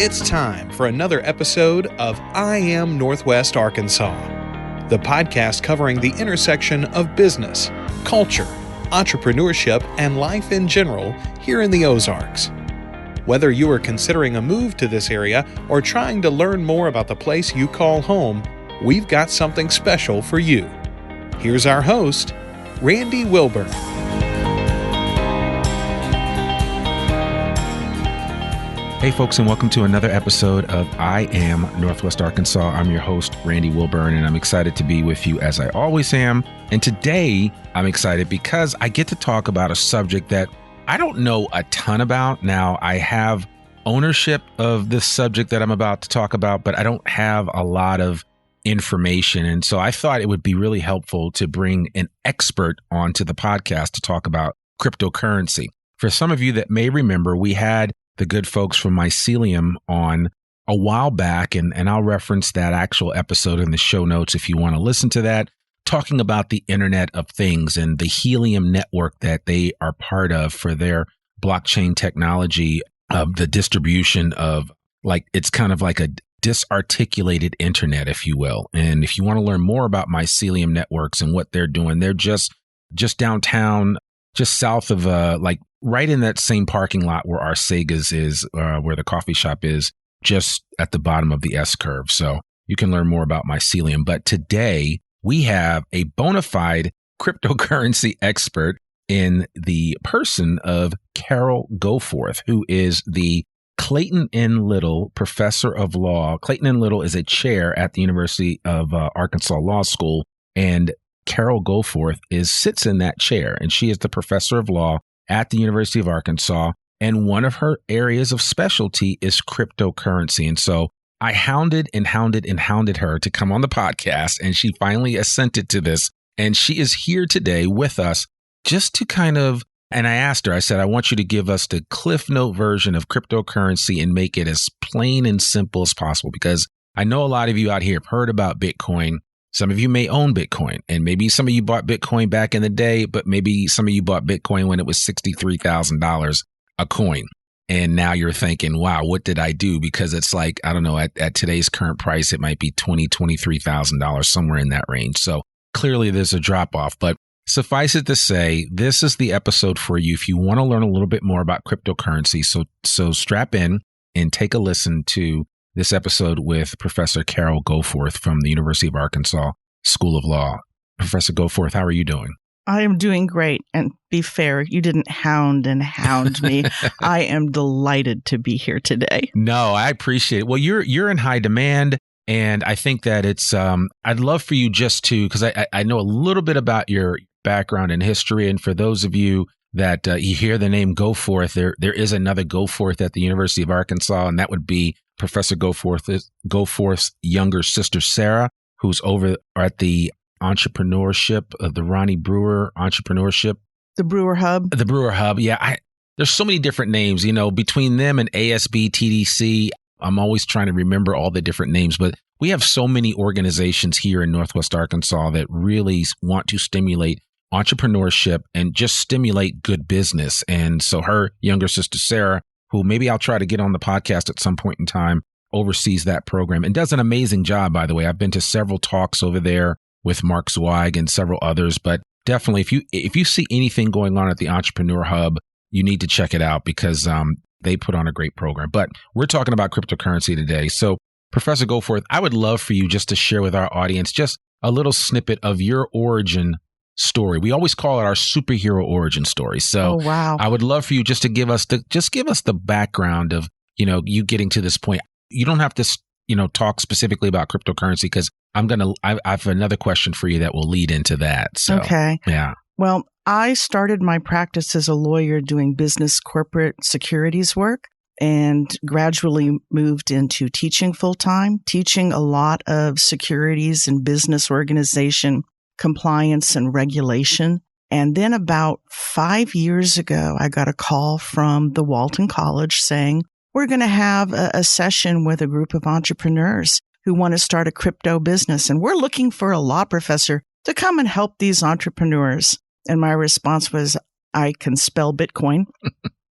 It's time for another episode of I Am Northwest Arkansas, the podcast covering the intersection of business, culture, entrepreneurship, and life in general here in the Ozarks. Whether you are considering a move to this area or trying to learn more about the place you call home, we've got something special for you. Here's our host, Randy Wilburn. Hey folks, and welcome to another episode of I Am Northwest Arkansas. I'm your host, Randy Wilburn, and I'm excited to be with you as I always am. And today I'm excited because I get to talk about a subject that I don't know a ton about. Now, I have ownership of this subject that I'm about to talk about, but I don't have a lot of information. And so I thought it would be really helpful to bring an expert onto the podcast to talk about cryptocurrency. For some of you that may remember, we had the good folks from Mycelium on a while back, and I'll reference that actual episode in the show notes if you want to listen to that, talking about the Internet of Things and the Helium network that they are part of for their blockchain technology of the distribution of, like, it's kind of like a disarticulated internet, if you will. And if you want to learn more about Mycelium networks and what they're doing, they're just downtown, just south of right in that same parking lot where our Sega's is, where the coffee shop is, just at the bottom of the S-curve. So you can learn more about Mycelium. But today we have a bona fide cryptocurrency expert in the person of Carol Goforth, who is the Clayton N. Little Professor of Law. Clayton N. Little is a chair at the University of Arkansas Law School, and Carol Goforth sits in that chair, and she is the Professor of Law at the University of Arkansas, and one of her areas of specialty is cryptocurrency. And so I hounded her to come on the podcast, and she finally assented to this. And she is here today with us just to kind of, and I asked her, I said, I want you to give us the Cliff Note version of cryptocurrency and make it as plain and simple as possible, because I know a lot of you out here have heard about Bitcoin. Some of you may own Bitcoin, and maybe some of you bought Bitcoin back in the day, but maybe some of you bought Bitcoin when it was $63,000 a coin. And now you're thinking, wow, what did I do? Because it's like, I don't know, at today's current price, it might be $20,000, $23,000, somewhere in that range. So clearly there's a drop off, but suffice it to say, this is the episode for you if you want to learn a little bit more about cryptocurrency. So strap in and take a listen to this episode with Professor Carol Goforth from the University of Arkansas School of Law. Professor Goforth, how are you doing? I am doing great. And be fair, you didn't hound me. I am delighted to be here today. No, I appreciate it. Well, you're in high demand, and I think that it's, I'd love for you just to, because I know a little bit about your background and history. And for those of you that you hear the name Goforth, there is another Goforth at the University of Arkansas, and that would be Professor Goforth's younger sister, Sarah, who's over at the entrepreneurship of the Ronnie Brewer entrepreneurship. The Brewer Hub. The Brewer Hub. Yeah. There's so many different names, between them and ASB, TDC. I'm always trying to remember all the different names, but we have so many organizations here in Northwest Arkansas that really want to stimulate entrepreneurship and just stimulate good business. And so her younger sister, Sarah, who maybe I'll try to get on the podcast at some point in time, oversees that program and does an amazing job, by the way. I've been to several talks over there with Mark Zweig and several others, but definitely if you see anything going on at the Entrepreneur Hub, you need to check it out because they put on a great program. But we're talking about cryptocurrency today. So Professor Goforth, I would love for you just to share with our audience just a little snippet of your origin story. We always call it our superhero origin story. So wow. I would love for you just to give us the background of, you getting to this point. You don't have to, talk specifically about cryptocurrency because I have another question for you that will lead into that. So, okay. Yeah. Well, I started my practice as a lawyer doing business corporate securities work and gradually moved into teaching full-time, teaching a lot of securities and business organization compliance and regulation. And then about 5 years ago, I got a call from the Walton College saying, we're going to have a session with a group of entrepreneurs who want to start a crypto business. And we're looking for a law professor to come and help these entrepreneurs. And my response was, I can spell Bitcoin.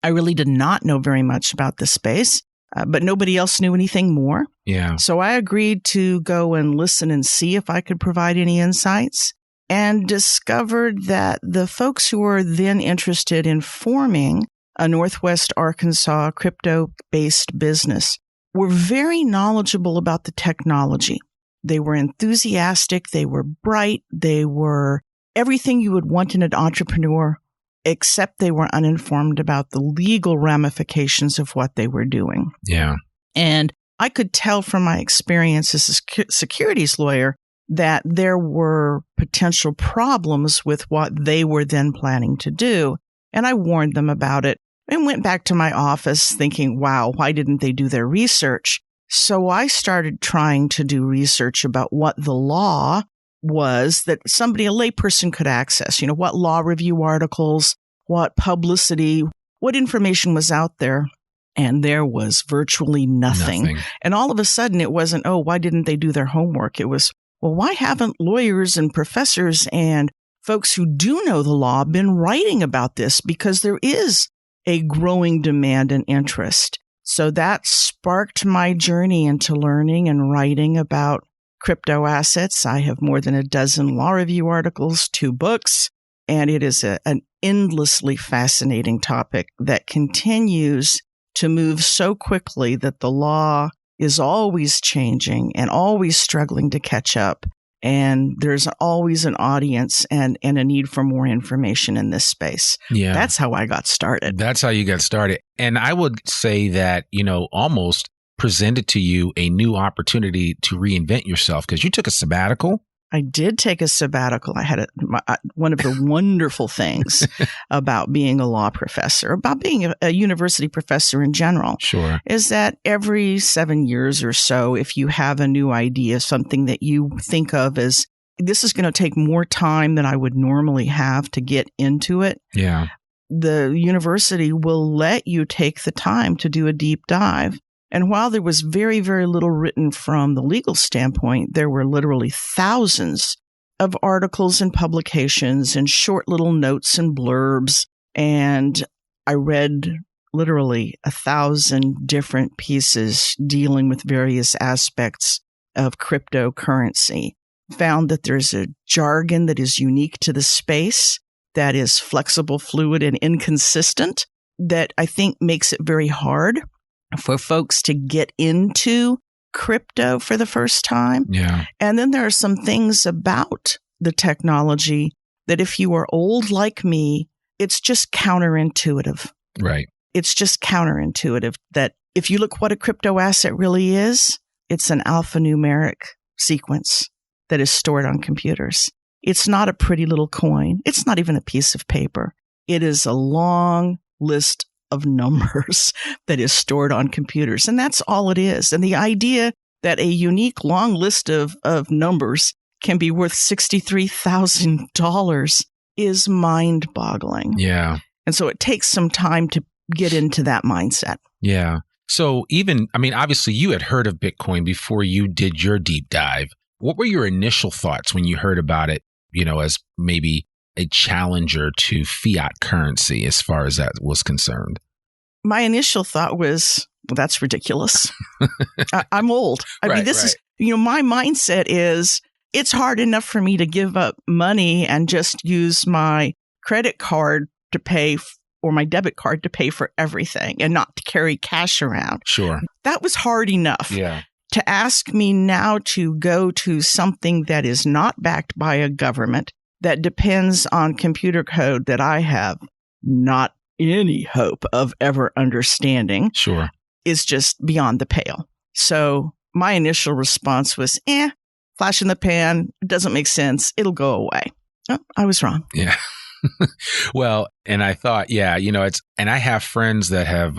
I really did not know very much about the space. but nobody else knew anything more. Yeah. So I agreed to go and listen and see if I could provide any insights, and discovered that the folks who were then interested in forming a Northwest Arkansas crypto-based business were very knowledgeable about the technology. They were enthusiastic, they were bright, they were everything you would want in an entrepreneur, except they were uninformed about the legal ramifications of what they were doing. Yeah. And I could tell from my experience as a securities lawyer that there were potential problems with what they were then planning to do. And I warned them about it and went back to my office thinking, wow, why didn't they do their research? So I started trying to do research about what the law was that a layperson could access. You know, what law review articles, what publicity, what information was out there. And there was virtually nothing. And all of a sudden it wasn't, oh, why didn't they do their homework? It was, well, why haven't lawyers and professors and folks who do know the law been writing about this? Because there is a growing demand and interest. So that sparked my journey into learning and writing about crypto assets. I have more than a dozen law review articles, 2 books, and it is an endlessly fascinating topic that continues to move so quickly that the law is always changing and always struggling to catch up. And there's always an audience and a need for more information in this space. Yeah. That's how I got started. That's how you got started. And I would say that, almost presented to you a new opportunity to reinvent yourself because you took a sabbatical. I did take a sabbatical. I had one of the wonderful things about being a law professor, about being a university professor in general, sure, is that every 7 years or so, if you have a new idea, something that you think of as this is going to take more time than I would normally have to get into it, yeah, the university will let you take the time to do a deep dive. And while there was very, very little written from the legal standpoint, there were literally thousands of articles and publications and short little notes and blurbs. And I read literally 1,000 different pieces dealing with various aspects of cryptocurrency. Found that there's a jargon that is unique to the space, that is flexible, fluid, and inconsistent, that I think makes it very hard for folks to get into crypto for the first time. Yeah. And then there are some things about the technology that if you are old like me, it's just counterintuitive. Right. It's just counterintuitive that if you look what a crypto asset really is, it's an alphanumeric sequence that is stored on computers. It's not a pretty little coin. It's not even a piece of paper. It is a long list of numbers that is stored on computers. And that's all it is. And the idea that a unique long list of numbers can be worth $63,000 is mind-boggling. Yeah. And so it takes some time to get into that mindset. Yeah. So obviously you had heard of Bitcoin before you did your deep dive. What were your initial thoughts when you heard about it, as maybe a challenger to fiat currency as far as that was concerned? My initial thought was, well, that's ridiculous. I'm old. Is, my mindset is it's hard enough for me to give up money and just use my credit card to pay or my debit card to pay for everything and not to carry cash around. Sure. That was hard enough. Yeah. To ask me now to go to something that is not backed by a government, that depends on computer code that I have not any hope of ever understanding, sure, is just beyond the pale. So my initial response was, flash in the pan. It doesn't make sense. It'll go away. Oh, I was wrong. Yeah. Well, and I thought, and I have friends that have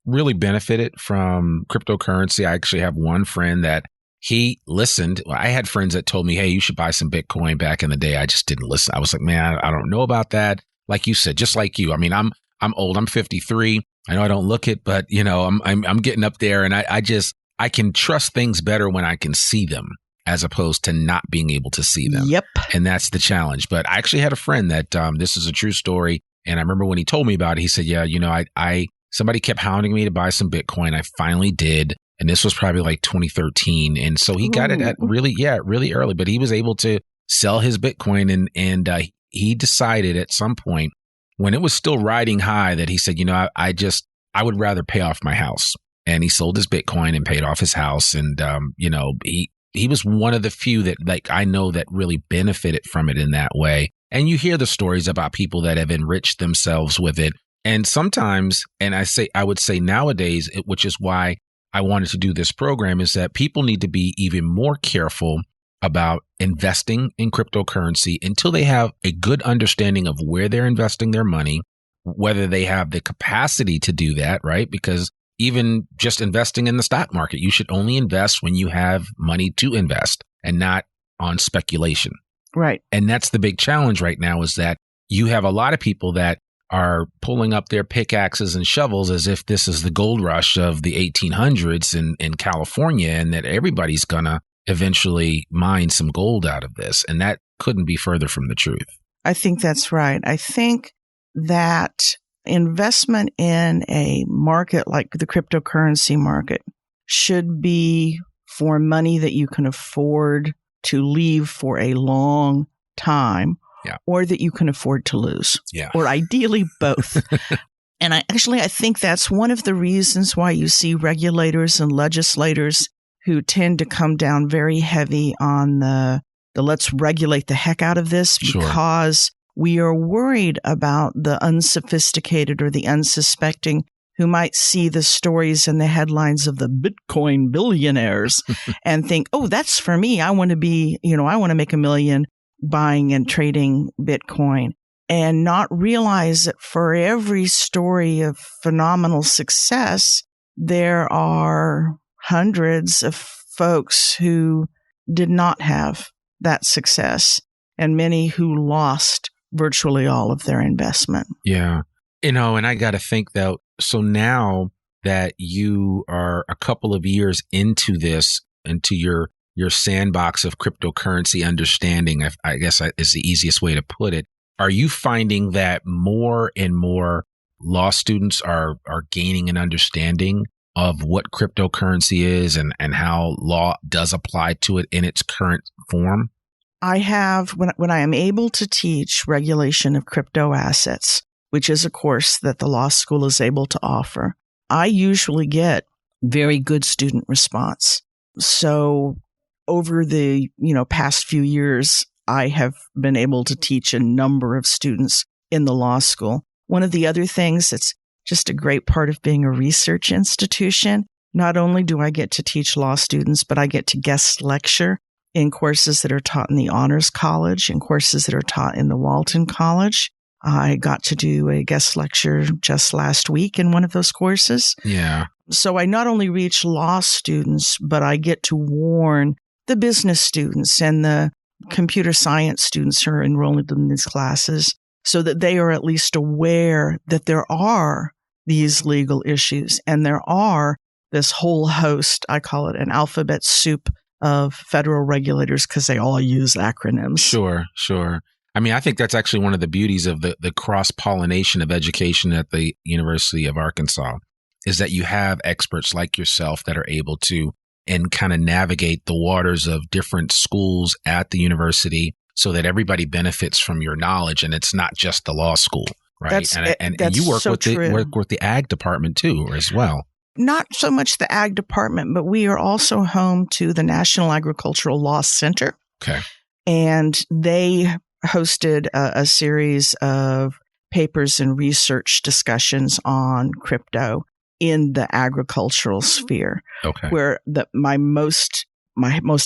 really benefited from cryptocurrency. I actually have one friend that he listened. I had friends that told me, hey, you should buy some Bitcoin back in the day. I just didn't listen. I was like, man, I don't know about that. Like you said, just like you. I mean, I'm old. I'm 53. I know I don't look it, but I'm getting up there, and I can trust things better when I can see them as opposed to not being able to see them. Yep. And that's the challenge. But I actually had a friend that this is a true story. And I remember when he told me about it, he said, yeah, I somebody kept hounding me to buy some Bitcoin. I finally did. And this was probably like 2013. And so he got it at really early, but he was able to sell his Bitcoin. And he decided at some point when it was still riding high that he said, I would rather pay off my house. And he sold his Bitcoin and paid off his house. And, he was one of the few that I know that really benefited from it in that way. And you hear the stories about people that have enriched themselves with it. And sometimes, and I would say nowadays, which is why I wanted to do this program, is that people need to be even more careful about investing in cryptocurrency until they have a good understanding of where they're investing their money, whether they have the capacity to do that, right? Because even just investing in the stock market, you should only invest when you have money to invest and not on speculation. Right. And that's the big challenge right now, is that you have a lot of people that are pulling up their pickaxes and shovels as if this is the gold rush of the 1800s in California, and that everybody's going to eventually mine some gold out of this. And that couldn't be further from the truth. I think that's right. I think that investment in a market like the cryptocurrency market should be for money that you can afford to leave for a long time, or that you can afford to lose, or ideally both. And I think that's one of the reasons why you see regulators and legislators who tend to come down very heavy on the let's regulate the heck out of this, because we are worried about the unsophisticated or the unsuspecting who might see the stories and the headlines of the Bitcoin billionaires and think, oh, that's for me. I want to be, I want to make $1 million buying and trading Bitcoin, and not realize that for every story of phenomenal success, there are hundreds of folks who did not have that success, and many who lost virtually all of their investment. Yeah. And I got to think that, so now that you are a couple of years into this, into your sandbox of cryptocurrency understanding, I guess is the easiest way to put it, are you finding that more and more law students are gaining an understanding of what cryptocurrency is and how law does apply to it in its current form? I have, when I am able to teach regulation of crypto assets, which is a course that the law school is able to offer, I usually get very good student response. So over the, past few years, I have been able to teach a number of students in the law school. One of the other things that's just a great part of being a research institution, not only do I get to teach law students, but I get to guest lecture in courses that are taught in the Honors College and courses that are taught in the Walton College. I got to do a guest lecture just last week in one of those courses. Yeah. So I not only reach law students, but I get to warn the business students and the computer science students who are enrolled in these classes, so that they are at least aware that there are these legal issues and there are this whole host, I call it an alphabet soup of federal regulators, because they all use acronyms. Sure. I mean, I think that's actually one of the beauties of the cross-pollination of education at the University of Arkansas, is that you have experts like yourself that are able to and kind of navigate the waters of different schools at the university so that everybody benefits from your knowledge, and it's not just the law school, right? And you work with the ag department too, as well. Not so much the ag department, but we are also home to the National Agricultural Law Center. Okay. And they hosted a series of papers and research discussions on crypto in the agricultural sphere. Okay. Where my most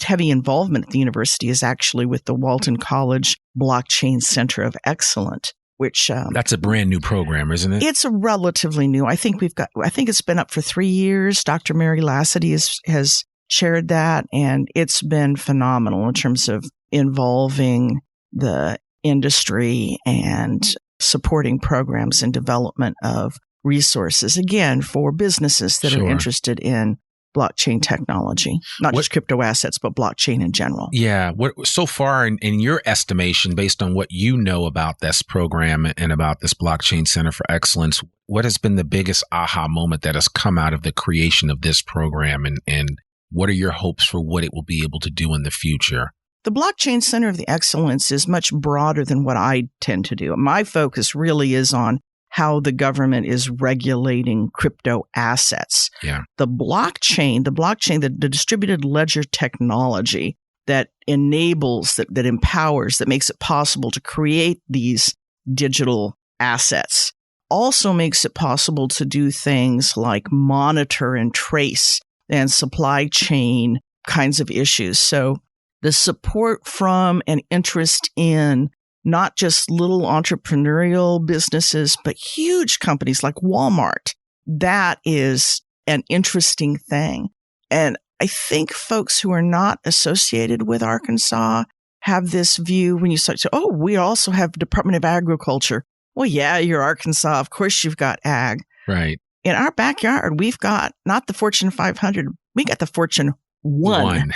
heavy involvement at the university is actually with the Walton College Blockchain Center of Excellence, which that's a brand new program, isn't it? It's a relatively new. I think it's been up for 3 years. Dr. Mary Lassity has chaired that, and it's been phenomenal in terms of involving the industry and supporting programs and development of resources, again, for businesses that are interested in blockchain technology, not just crypto assets, but blockchain in general. Yeah. What so far in your estimation, based on what you know about this program and about this Blockchain Center for Excellence, what has been the biggest aha moment that has come out of the creation of this program? And what are your hopes for what it will be able to do in the future? The Blockchain Center of the Excellence is much broader than what I tend to do. My focus really is on how the government is regulating crypto assets. Yeah. The blockchain, the distributed ledger technology that enables, that empowers, that makes it possible to create these digital assets, also makes it possible to do things like monitor and trace and supply chain kinds of issues. So the support from and interest in not just little entrepreneurial businesses, but huge companies like Walmart. That is an interesting thing. And I think folks who are not associated with Arkansas have this view when you start to, oh, we also have Department of Agriculture. Well, yeah, you're Arkansas. Of course you've got ag. Right. In our backyard, we've got not the Fortune 500, we got the Fortune 1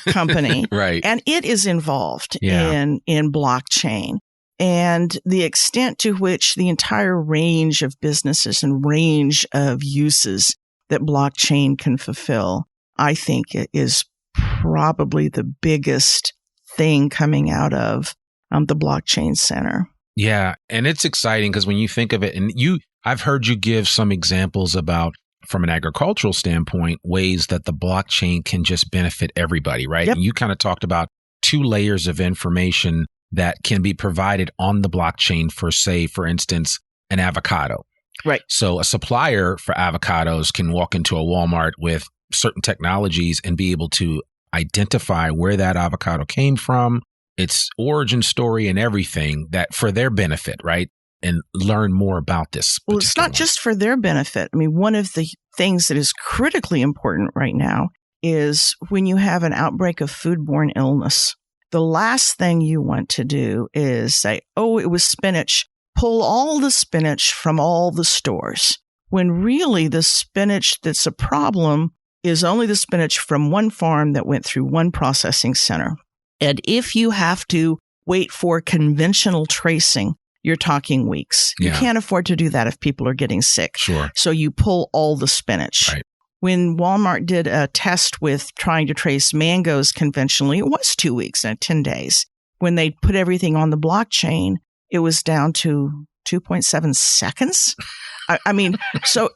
company. Right. And it is involved in blockchain. And the extent to which the entire range of businesses and range of uses that blockchain can fulfill, I think it is probably the biggest thing coming out of the Blockchain Center. Yeah. And it's exciting because when you think of it, and I've heard you give some examples about, from an agricultural standpoint, ways that the blockchain can just benefit everybody, right? Yep. And you kind of talked about 2 layers of information that can be provided on the blockchain for, say, for instance, an avocado. Right. So a supplier for avocados can walk into a Walmart with certain technologies and be able to identify where that avocado came from, its origin story and everything, that for their benefit, right? And learn more about this. Well, it's not just for their benefit. I mean, one of the things that is critically important right now is when you have an outbreak of foodborne illness, the last thing you want to do is say, oh, it was spinach. Pull all the spinach from all the stores. When really the spinach that's a problem is only the spinach from one farm that went through one processing center. And if you have to wait for conventional tracing, you're talking weeks. Yeah. You can't afford to do that if people are getting sick. Sure. So you pull all the spinach. Right. When Walmart did a test with trying to trace mangoes conventionally, it was 2 weeks and 10 days. When they put everything on the blockchain, it was down to 2.7 seconds. I mean, so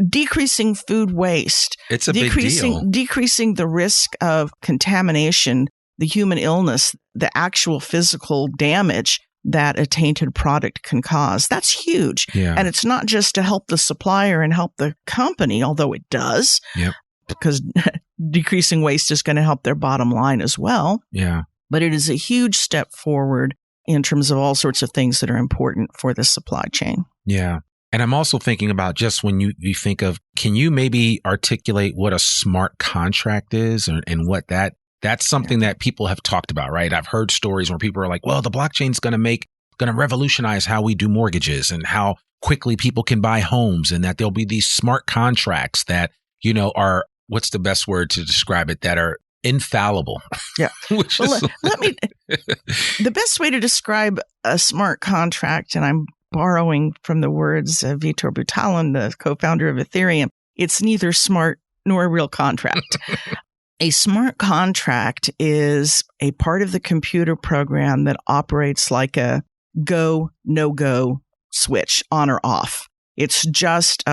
decreasing food waste. It's a big deal. Decreasing the risk of contamination, the human illness, the actual physical damage that a tainted product can cause. That's huge. Yeah. And it's not just to help the supplier and help the company, although it does, Yep. because decreasing waste is going to help their bottom line as well. Yeah. But it is a huge step forward in terms of all sorts of things that are important for the supply chain. Yeah. And I'm also thinking about just when you think of, can you maybe articulate what a smart contract is and what that's something that people have talked about, right? I've heard stories where people are like, well, the blockchain's going to revolutionize how we do mortgages and how quickly people can buy homes, and that there'll be these smart contracts that, are, what's the best word to describe it, that are infallible. Yeah. The best way to describe a smart contract, and I'm borrowing from the words of Vitor Buterin, the co-founder of Ethereum, it's neither smart nor a real contract. A smart contract is a part of the computer program that operates like a go, no-go switch, on or off. It's just,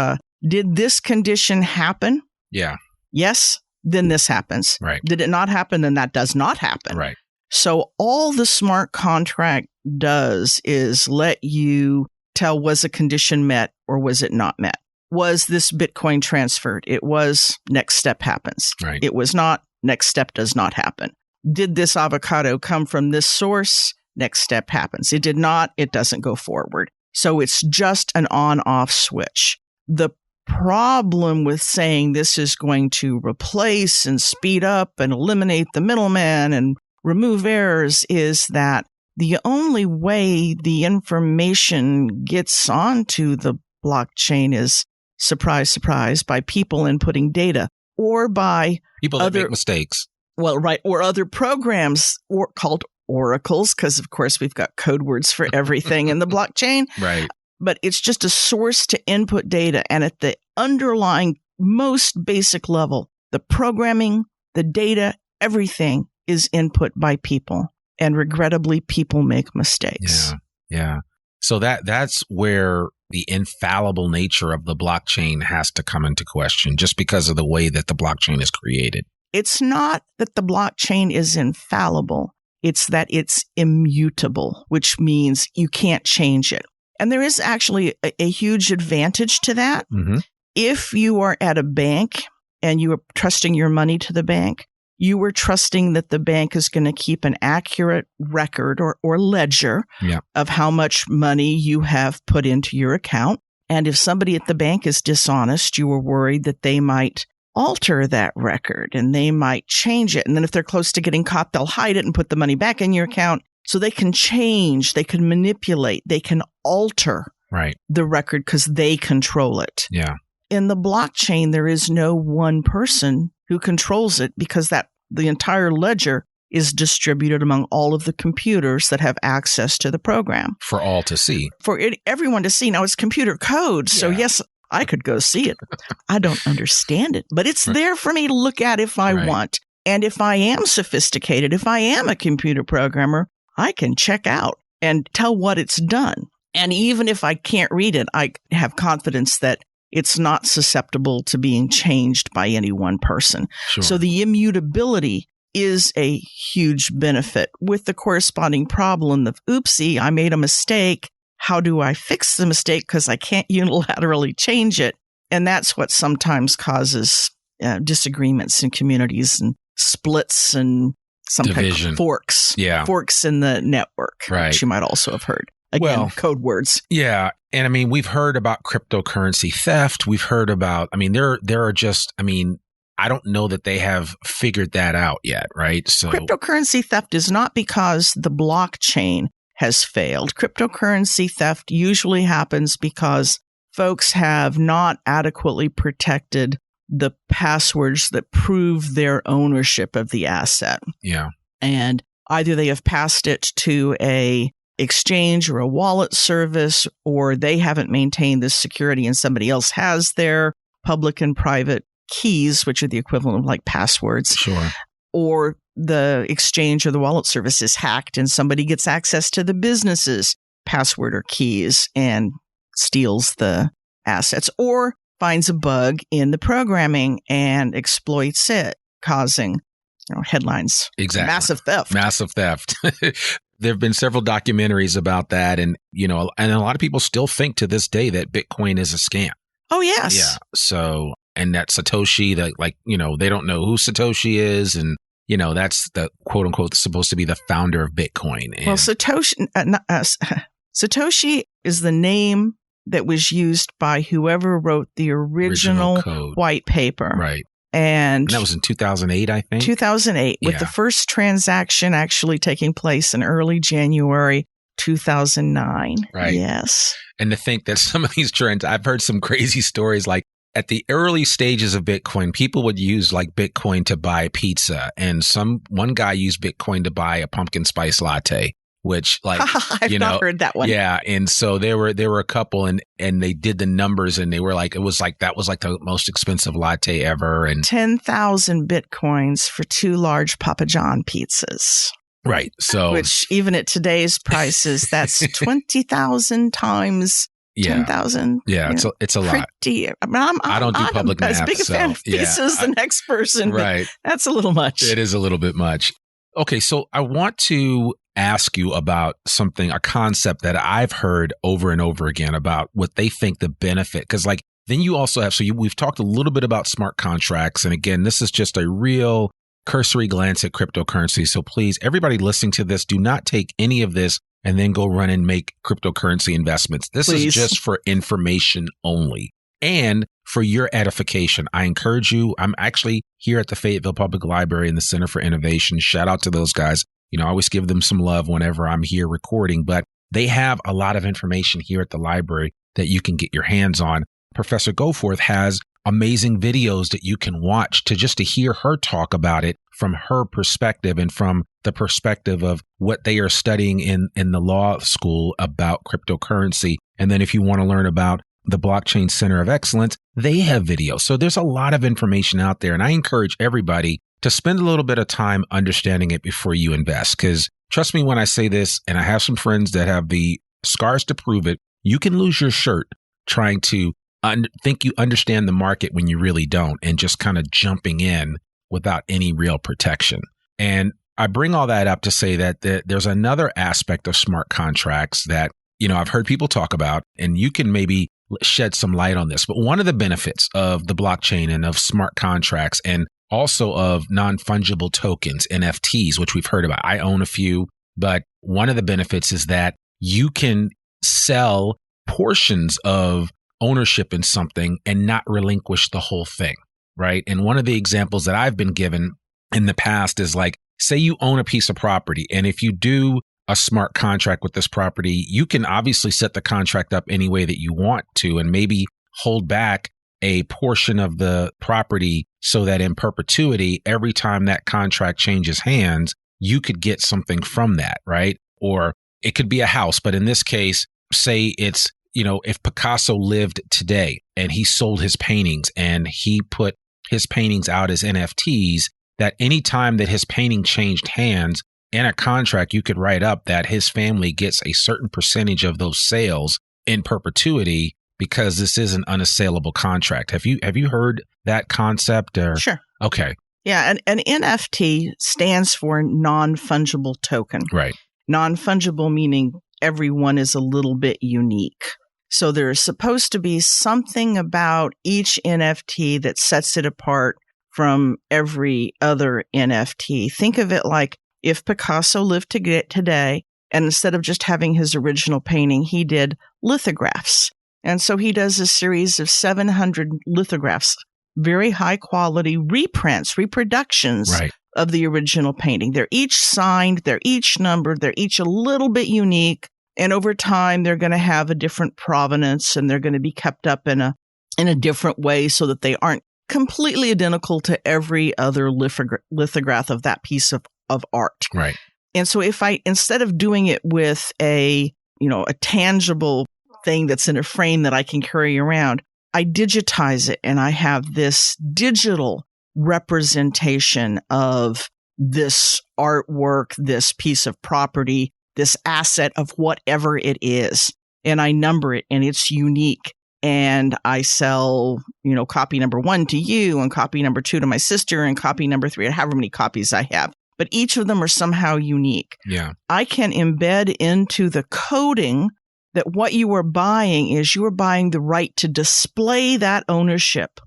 did this condition happen? Yeah. Yes, then this happens. Right. Did it not happen? Then that does not happen. Right. So all the smart contract does is let you tell, was a condition met or was it not met? Was this Bitcoin transferred? It was, next step happens. Right. It was not, next step does not happen. Did this avocado come from this source? Next step happens. It did not, it doesn't go forward. So it's just an on-off switch. The problem with saying this is going to replace and speed up and eliminate the middleman and remove errors is that the only way the information gets onto the blockchain is, surprise, surprise, by people inputting data. or by people that make mistakes. Well, right. Or other programs called oracles, because of course we've got code words for everything in the blockchain. Right. But it's just a source to input data. And at the underlying most basic level, the programming, the data, everything is input by people. And regrettably, people make mistakes. Yeah. So that's where the infallible nature of the blockchain has to come into question, just because of the way that the blockchain is created. It's not that the blockchain is infallible. It's that it's immutable, which means you can't change it. And there is actually a huge advantage to that. Mm-hmm. If you are at a bank and you are trusting your money to the bank, you are trusting that the bank is going to keep an accurate record or ledger of how much money you have put into your account. And if somebody at the bank is dishonest, you are worried that they might alter that record and they might change it. And then if they're close to getting caught, they'll hide it and put the money back in your account. So they can change, they can manipulate, they can alter the record because they control it. Yeah. In the blockchain, there is no one person who controls it because the entire ledger is distributed among all of the computers that have access to the program. For all to see. For everyone to see. Now, it's computer code, so yes, I could go see it. I don't understand it, but it's there for me to look at if I want. And if I am sophisticated, if I am a computer programmer, I can check out and tell what it's done. And even if I can't read it, I have confidence that it's not susceptible to being changed by any one person. Sure. So the immutability is a huge benefit, with the corresponding problem of, oopsie, I made a mistake. How do I fix the mistake? Because I can't unilaterally change it. And that's what sometimes causes disagreements in communities and splits and some division. Kind of forks. Yeah. Forks in the network, which you might also have heard. Again, code words. Yeah. And I mean, we've heard about cryptocurrency theft. We've heard about, I mean, there are just, I mean, I don't know that they have figured that out yet, right? So cryptocurrency theft is not because the blockchain has failed. Cryptocurrency theft usually happens because folks have not adequately protected the passwords that prove their ownership of the asset. Yeah. And either they have passed it to a exchange or a wallet service, or they haven't maintained this security and somebody else has their public and private keys, which are the equivalent of like passwords. Sure. Or the exchange or the wallet service is hacked and somebody gets access to the business's password or keys and steals the assets, or finds a bug in the programming and exploits it, causing headlines. Exactly. Massive theft. There have been several documentaries about that. And, and a lot of people still think to this day that Bitcoin is a scam. Oh, yes. Yeah. So, and that Satoshi, that they don't know who Satoshi is. And, that's the quote unquote supposed to be the founder of Bitcoin. And well, Satoshi is the name that was used by whoever wrote the original white paper. Right. And that was in 2008, I think. 2008, with the first transaction actually taking place in early January 2009. Right. Yes. And to think that some of these trends, I've heard some crazy stories, like at the early stages of Bitcoin, people would use like Bitcoin to buy pizza. And one guy used Bitcoin to buy a pumpkin spice latte, which I've not heard that one. Yeah. And so there were a couple and they did the numbers and they were like, that was like the most expensive latte ever. And 10,000 Bitcoins for 2 large Papa John pizzas. Right. So, which even at today's prices, that's 20,000 times 10,000. Yeah. It's a lot. I don't do public math. I'm as big a fan of pizza as the next person. Right. That's a little much. It is a little bit much. Okay. So I want to ask you about a concept that I've heard over and over again about what they think the benefit, because then you also have, we've talked a little bit about smart contracts. And again, this is just a real cursory glance at cryptocurrency. So please, everybody listening to this, do not take any of this and then go run and make cryptocurrency investments. This is just for information only and for your edification. I encourage you. I'm actually here at the Fayetteville Public Library and the Center for Innovation. Shout out to those guys. I always give them some love whenever I'm here recording, but they have a lot of information here at the library that you can get your hands on. Professor Goforth has amazing videos that you can watch to hear her talk about it from her perspective and from the perspective of what they are studying in the law school about cryptocurrency. And then if you want to learn about the Blockchain Center of Excellence, they have videos. So there's a lot of information out there. And I encourage everybody to spend a little bit of time understanding it before you invest. Because trust me when I say this, and I have some friends that have the scars to prove it, you can lose your shirt trying to think you understand the market when you really don't, and just kind of jumping in without any real protection. And I bring all that up to say that there's another aspect of smart contracts that, I've heard people talk about, and you can maybe shed some light on this. But one of the benefits of the blockchain and of smart contracts, and also of non-fungible tokens, NFTs, which we've heard about. I own a few, but one of the benefits is that you can sell portions of ownership in something and not relinquish the whole thing, right? And one of the examples that I've been given in the past is like, say you own a piece of property, and if you do a smart contract with this property, you can obviously set the contract up any way that you want to, and maybe hold back a portion of the property so that in perpetuity, every time that contract changes hands, you could get something from that, right? Or it could be a house, but in this case, say it's, if Picasso lived today and he sold his paintings and he put his paintings out as NFTs, that any time that his painting changed hands in a contract, you could write up that his family gets a certain percentage of those sales in perpetuity, because this is an unassailable contract. Have you heard that concept? Or? Sure. Okay. Yeah, an NFT stands for non-fungible token. Right. Non-fungible meaning everyone is a little bit unique. So there's supposed to be something about each NFT that sets it apart from every other NFT. Think of it like if Picasso lived today, and instead of just having his original painting, he did lithographs. And so he does a series of 700 lithographs, very high quality reprints, reproductions of the original painting. They're each signed, they're each numbered, they're each a little bit unique. And over time, they're going to have a different provenance, and they're going to be kept up in a different way so that they aren't completely identical to every other lithograph of that piece of art. Right. And so if I, instead of doing it with a tangible thing that's in a frame that I can carry around, I digitize it, and I have this digital representation of this artwork, this piece of property, this asset of whatever it is. And I number it, and it's unique. And I sell, copy number 1 to you, and copy number 2 to my sister, and copy number 3, however many copies I have. But each of them are somehow unique. Yeah. I can embed into the coding that what you are buying is you are buying the right to display that ownership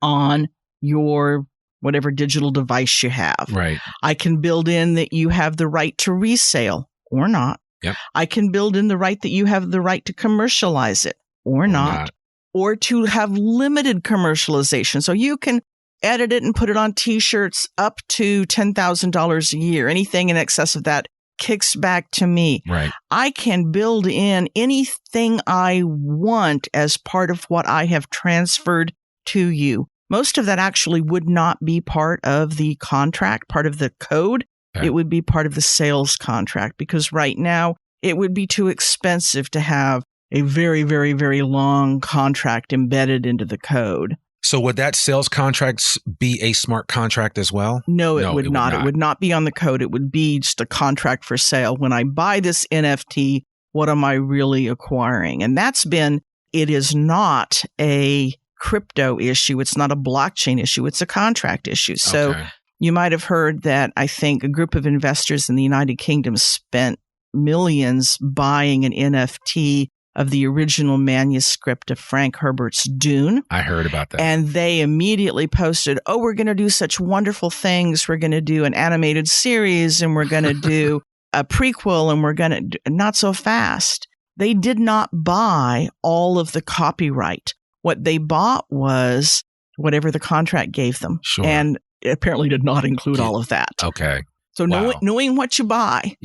on your whatever digital device you have. Right. I can build in that you have the right to resale or not. Yep. I can build in the right that you have the right to commercialize it or not, or to have limited commercialization. So you can edit it and put it on T-shirts up to $10,000 a year. Anything in excess of that kicks back to me. Right. I can build in anything I want as part of what I have transferred to you. Most of that actually would not be part of the contract, part of the code. Okay. It would be part of the sales contract, because right now it would be too expensive to have a very, very, very long contract embedded into the code. So would that sales contract be a smart contract as well? No, it would not. It would not be on the code. It would be just a contract for sale. When I buy this NFT, what am I really acquiring? And it is not a crypto issue. It's not a blockchain issue. It's a contract issue. So you might have heard that I think a group of investors in the United Kingdom spent millions buying an NFT of the original manuscript of Frank Herbert's Dune. I heard about that. And they immediately posted, we're going to do such wonderful things. We're going to do an animated series, and we're going to do a prequel, and we're going to not so fast. They did not buy all of the copyright. What they bought was whatever the contract gave them. Sure. And it apparently did not include all of that. Okay. So knowing what you buy,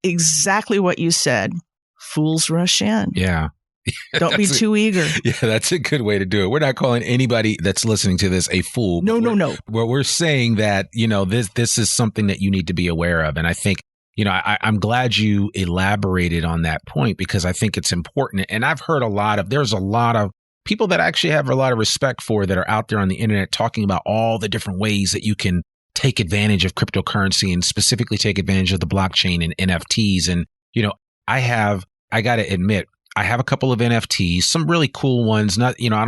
exactly what you said, fools rush in. Yeah. Don't be too eager. Yeah, that's a good way to do it. We're not calling anybody that's listening to this a fool. No. Well, we're saying that, this is something that you need to be aware of. And I think, I'm glad you elaborated on that point because I think it's important. And I've heard there's a lot of people that I actually have a lot of respect for that are out there on the internet talking about all the different ways that you can take advantage of cryptocurrency and specifically take advantage of the blockchain and NFTs. And, I got to admit, I have a couple of NFTs, some really cool ones. Not, I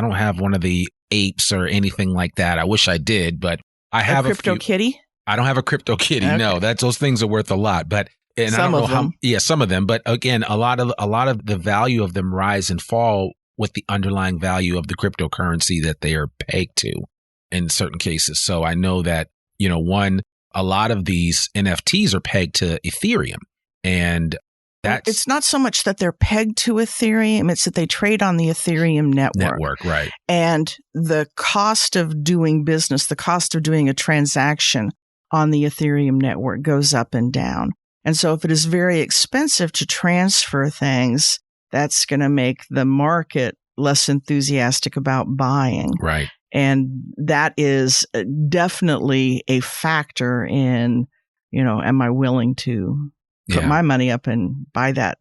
don't have one of the apes or anything like that. I wish I did, but I have a crypto kitty. I don't have a crypto kitty. Okay. No, those things are worth a lot, but and some I don't know of them. Some of them. But again, a lot of the value of them rise and fall with the underlying value of the cryptocurrency that they are pegged to in certain cases. So I know that, a lot of these NFTs are pegged to Ethereum, and it's not so much that they're pegged to Ethereum, it's that they trade on the Ethereum network. Right. And the cost of doing business, the cost of doing a transaction on the Ethereum network goes up and down. And so if it is very expensive to transfer things, that's going to make the market less enthusiastic about buying. Right. And that is definitely a factor in, am I willing to put my money up and buy that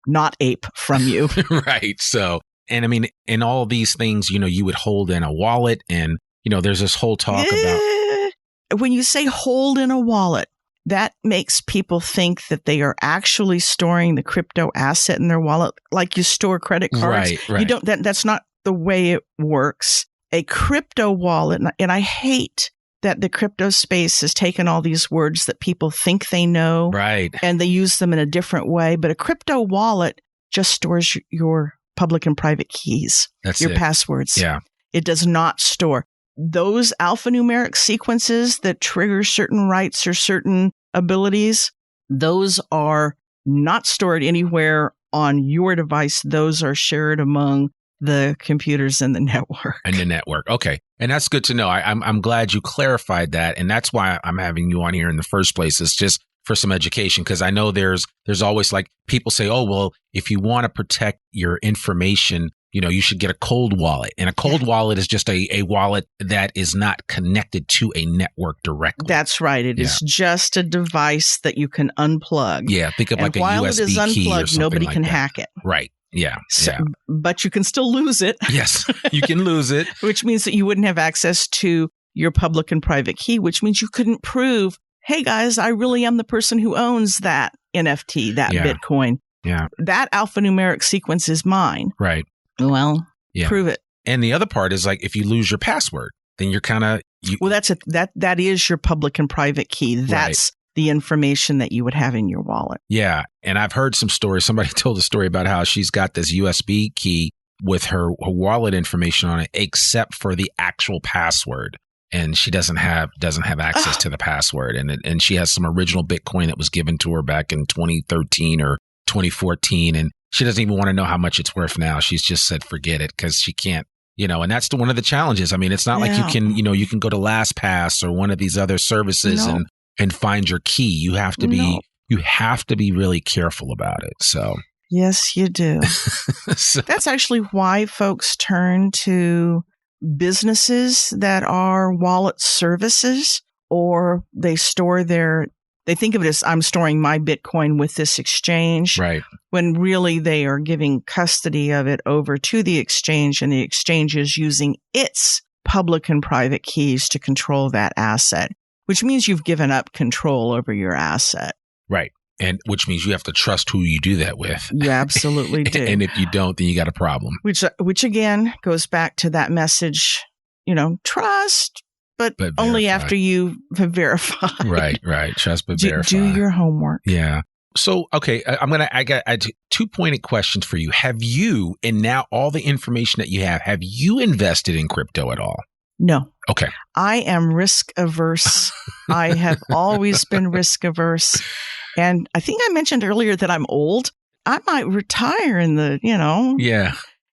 not ape from you? Right. So, and I mean, in all these things, you would hold in a wallet and, there's this whole talk about. When you say hold in a wallet, that makes people think that they are actually storing the crypto asset in their wallet, like you store credit cards. Right. You don't, that's not the way it works. A crypto wallet, and I hate that the crypto space has taken all these words that people think they know, right, and they use them in a different way. But a crypto wallet just stores your public and private keys, your passwords. Yeah. It does not store those alphanumeric sequences that trigger certain rights or certain abilities. Those are not stored anywhere on your device. Those are shared among the computers in the network. Okay. And that's good to know. I'm glad you clarified that. And that's why I'm having you on here in the first place. It's just for some education. Because I know there's always like people say, oh, well, if you want to protect your information, you should get a cold wallet. And a cold wallet is just a wallet that is not connected to a network directly. That's right. It is just a device that you can unplug. Yeah. Think of like a USB key or while it is unplugged, nobody can hack it. Right. Yeah. So, but you can still lose it. Yes, you can lose it. Which means that you wouldn't have access to your public and private key, which means you couldn't prove, hey, guys, I really am the person who owns that NFT, that Bitcoin. Yeah. That alphanumeric sequence is mine. Right. Well, prove it. And the other part is like if you lose your password, then you're kind of... Well, that is your public and private key. That's the information that you would have in your wallet. Yeah. And I've heard some stories. Somebody told a story about how she's got this USB key with her wallet information on it, except for the actual password. And she doesn't have access to the password. And she has some original Bitcoin that was given to her back in 2013 or 2014. And she doesn't even want to know how much it's worth now. She's just said, forget it, because she can't, and that's one of the challenges. I mean, it's not like you can, you can go to LastPass or one of these other services and find your key. You have to be really careful about it. So yes, you do. That's actually why folks turn to businesses that are wallet services, or they think of it as, I'm storing my Bitcoin with this exchange. Right. When really they are giving custody of it over to the exchange, and the exchange is using its public and private keys to control that asset, which means you've given up control over your asset. Right. And which means you have to trust who you do that with. You absolutely do. And if you don't, then you got a problem. Which again goes back to that message, trust, but only after you have verified. Right. Trust but verify. Do your homework. Yeah. So, okay, I got 2 pointed questions for you. Have you, and now all the information that you have you invested in crypto at all? No. Okay. I am risk averse. I have always been risk averse. And I think I mentioned earlier that I'm old. I might retire in the,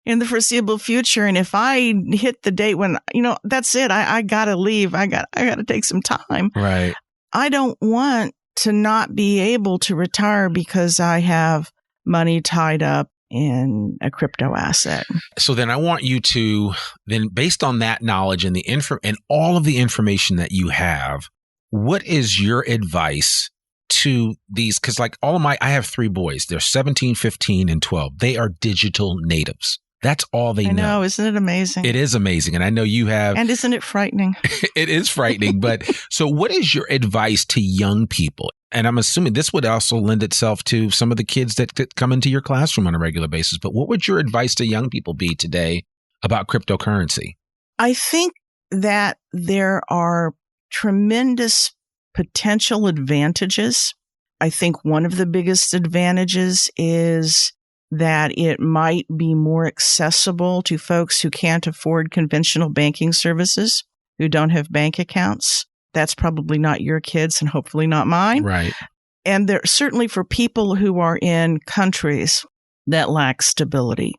in the foreseeable future. And if I hit the date when, that's it, I got to leave. I got to take some time. Right. I don't want to not be able to retire because I have money tied up in a crypto asset. So then I want you to, based on that knowledge and and all of the information that you have, what is your advice to these? Because like I have 3 boys. They're 17, 15, and 12. They are digital natives. That's all they know. I know. Isn't it amazing? It is amazing. And I know you have. And isn't it frightening? It is frightening. But so what is your advice to young people? And I'm assuming this would also lend itself to some of the kids that come into your classroom on a regular basis. But what would your advice to young people be today about cryptocurrency? I think that there are tremendous potential advantages. I think one of the biggest advantages is that it might be more accessible to folks who can't afford conventional banking services, who don't have bank accounts. That's probably not your kids and hopefully not mine. Right. And there certainly for people who are in countries that lack stability,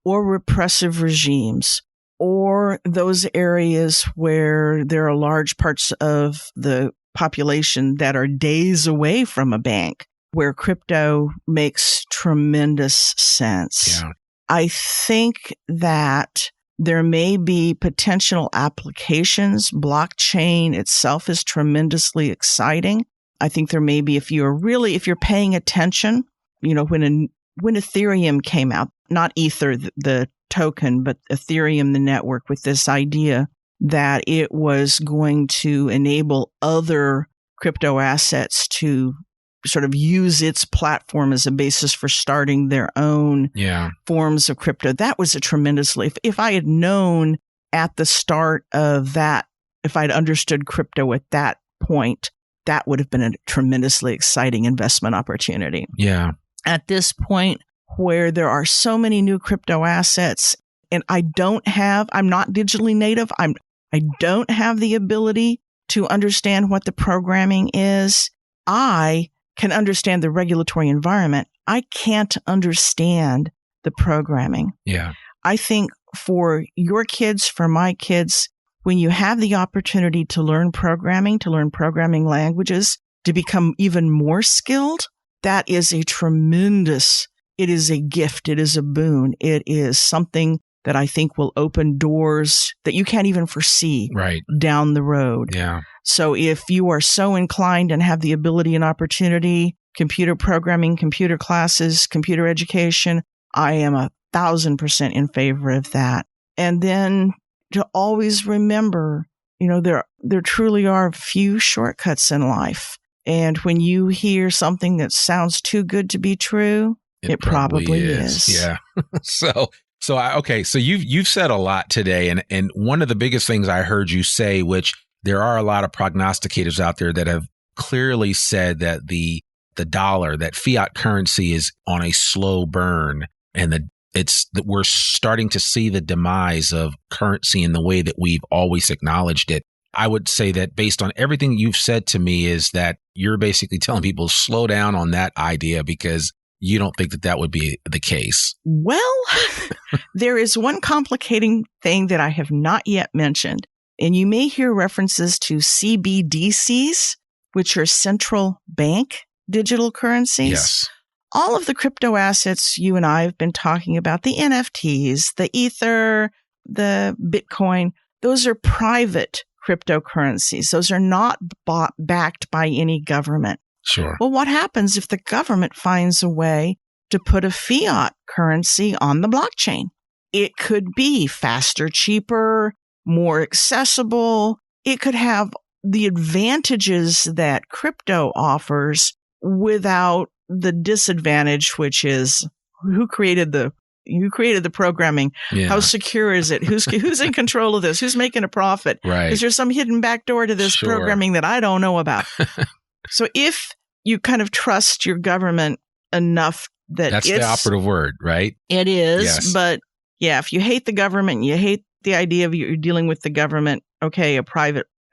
or repressive regimes, or those areas where there are large parts of the population that are days away from a bank, where crypto makes tremendous sense. Yeah. I think that there may be potential applications. Blockchain itself is tremendously exciting. I think there may be, if you're paying attention, when Ethereum came out, not Ether, the token, but Ethereum, the network, with this idea that it was going to enable other crypto assets to sort of use its platform as a basis for starting their own forms of crypto. That was a tremendously, if I had known at the start of that, if I'd understood crypto at that point, that would have been a tremendously exciting investment opportunity. Yeah. At this point where there are so many new crypto assets and I'm not digitally native. I don't have the ability to understand what the programming is. I can understand the regulatory environment. I can't understand the programming. Yeah. I think for your kids, for my kids, when you have the opportunity to learn programming languages, to become even more skilled, that is it is a gift. It is a boon. It is something that I think will open doors that you can't even foresee down the road. Yeah. So if you are so inclined and have the ability and opportunity, computer programming, computer classes, computer education, I am 1,000% in favor of that. And then to always remember, there truly are few shortcuts in life. And when you hear something that sounds too good to be true, it probably is. Yeah. So you've said a lot today, and one of the biggest things I heard you say, which there are a lot of prognosticators out there that have clearly said that the dollar, that fiat currency, is on a slow burn, and that we're starting to see the demise of currency in the way that we've always acknowledged it. I would say that based on everything you've said to me is that you're basically telling people to slow down on that idea because you don't think that would be the case. Well, there is one complicating thing that I have not yet mentioned, and you may hear references to CBDCs, which are central bank digital currencies. Yes. All of the crypto assets you and I have been talking about, the NFTs, the Ether, the Bitcoin, those are private cryptocurrencies. Those are not backed by any government. Sure. Well, what happens if the government finds a way to put a fiat currency on the blockchain? It could be faster, cheaper, more accessible. It could have the advantages that crypto offers without the disadvantage, which is who created the programming? Yeah. How secure is it? Who's in control of this? Who's making a profit? Right. Is there some hidden backdoor to this programming that I don't know about? So if you kind of trust your government enough that's the operative word, right? It is. Yes. But yeah, if you hate the government, you hate the idea of you're dealing with the government, okay, a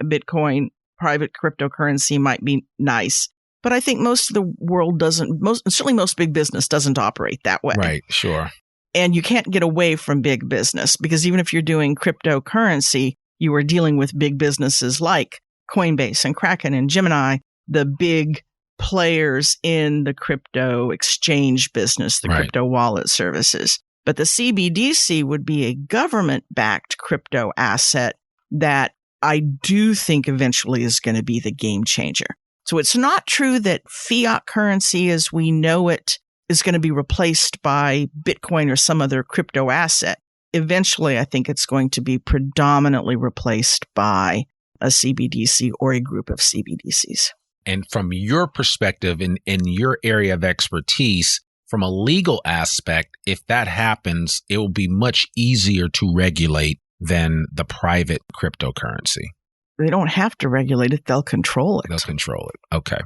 Bitcoin, private cryptocurrency might be nice. But I think most of the world certainly most big business doesn't operate that way. Right, sure. And you can't get away from big business because even if you're doing cryptocurrency, you are dealing with big businesses like Coinbase and Kraken and Gemini, the big players in the crypto exchange business, the crypto wallet services. But the CBDC would be a government-backed crypto asset that I do think eventually is going to be the game changer. So it's not true that fiat currency as we know it is going to be replaced by Bitcoin or some other crypto asset. Eventually, I think it's going to be predominantly replaced by a CBDC or a group of CBDCs. And from your perspective, in your area of expertise, from a legal aspect, if that happens, it will be much easier to regulate than the private cryptocurrency. They don't have to regulate it. They'll control it. They'll control it. Okay.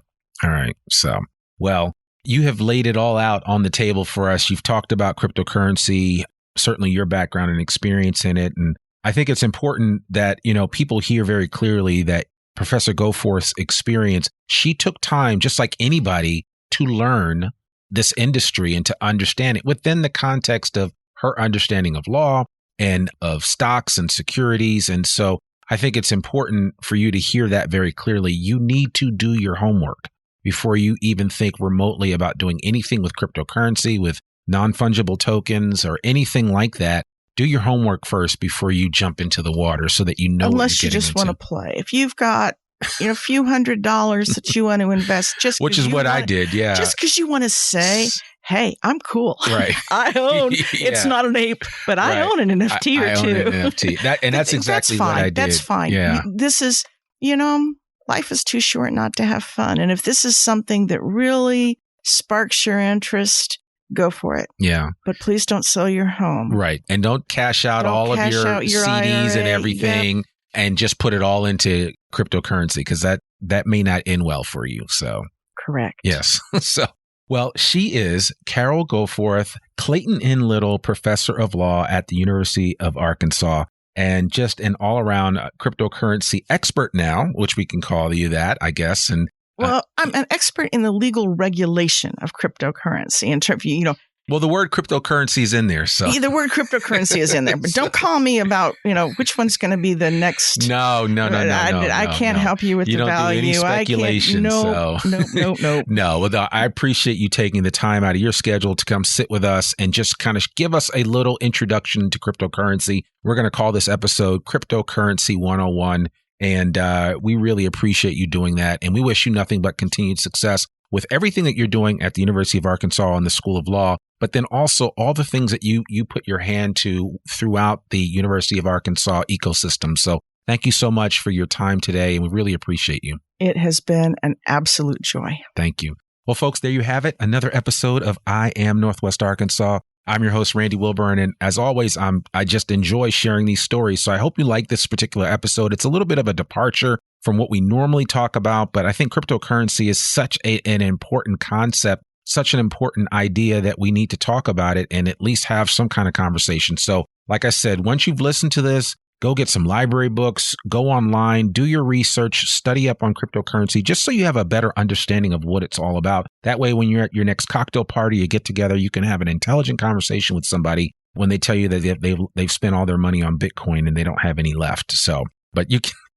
All right. So, well, you have laid it all out on the table for us. You've talked about cryptocurrency, certainly your background and experience in it. And I think it's important that, people hear very clearly that Professor Goforth's experience, she took time, just like anybody, to learn this industry and to understand it within the context of her understanding of law and of stocks and securities. And so I think it's important for you to hear that very clearly. You need to do your homework before you even think remotely about doing anything with cryptocurrency, with non-fungible tokens or anything like that. Do your homework first before you jump into the water so that you know what you're getting into. Unless you just want to play. If you've got a few $100s that you want to invest, which is what I did, yeah. Just because you want to say, hey, I'm cool. Right. I own, it's not an ape, but I own an NFT or two. I own an NFT. That's exactly what I did. That's fine. Yeah. This is, life is too short not to have fun. And if this is something that really sparks your interest, go for it. Yeah. But please don't sell your home. Right. And don't cash out all of your CDs IRA, and everything and just put it all into cryptocurrency because that may not end well for you. So correct. Yes. Well, she is Carol Goforth, Clayton N. Little Professor of Law at the University of Arkansas, and just an all-around cryptocurrency expert now, which we can call you that, I guess. And well, I'm an expert in the legal regulation of cryptocurrency in terms of, Well, the word cryptocurrency is in there, so the word cryptocurrency is in there, but don't call me about which one's going to be the next. No. I can't help you with the value. You don't do any speculation. No. No. Well, I appreciate you taking the time out of your schedule to come sit with us and just kind of give us a little introduction to cryptocurrency. We're going to call this episode Cryptocurrency 101, and we really appreciate you doing that. And we wish you nothing but continued success with everything that you're doing at the University of Arkansas and the School of Law, but then also all the things that you put your hand to throughout the University of Arkansas ecosystem. So thank you so much for your time today, and we really appreciate you. It has been an absolute joy. Thank you. Well, folks, there you have it. Another episode of I Am Northwest Arkansas. I'm your host, Randy Wilburn, and as always, I just enjoy sharing these stories. So I hope you like this particular episode. It's a little bit of a departure from what we normally talk about, but I think cryptocurrency is such an important concept, such an important idea that we need to talk about it and at least have some kind of conversation. So like I said, once you've listened to this, go get some library books, go online, do your research, study up on cryptocurrency, just so you have a better understanding of what it's all about. That way, when you're at your next cocktail party, you get together, you can have an intelligent conversation with somebody when they tell you that they've spent all their money on Bitcoin and they don't have any left. So, but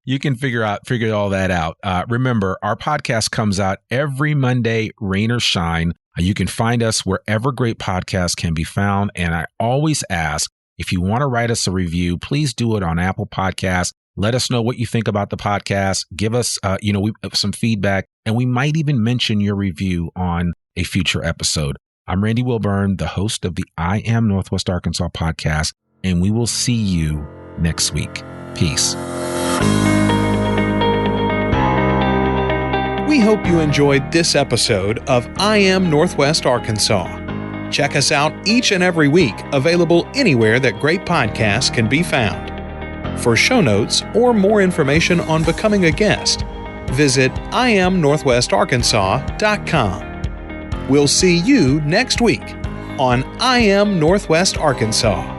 you can figure all that out. Remember, our podcast comes out every Monday, rain or shine. You can find us wherever great podcasts can be found. And I always ask, if you want to write us a review, please do it on Apple Podcasts. Let us know what you think about the podcast. Give us, some feedback, and we might even mention your review on a future episode. I'm Randy Wilburn, the host of the I Am Northwest Arkansas podcast, and we will see you next week. Peace. We hope you enjoyed this episode of I Am Northwest Arkansas. Check us out each and every week, available anywhere that great podcasts can be found. For show notes or more information on becoming a guest, visit iamnorthwestarkansas.com. We'll see you next week on I Am Northwest Arkansas.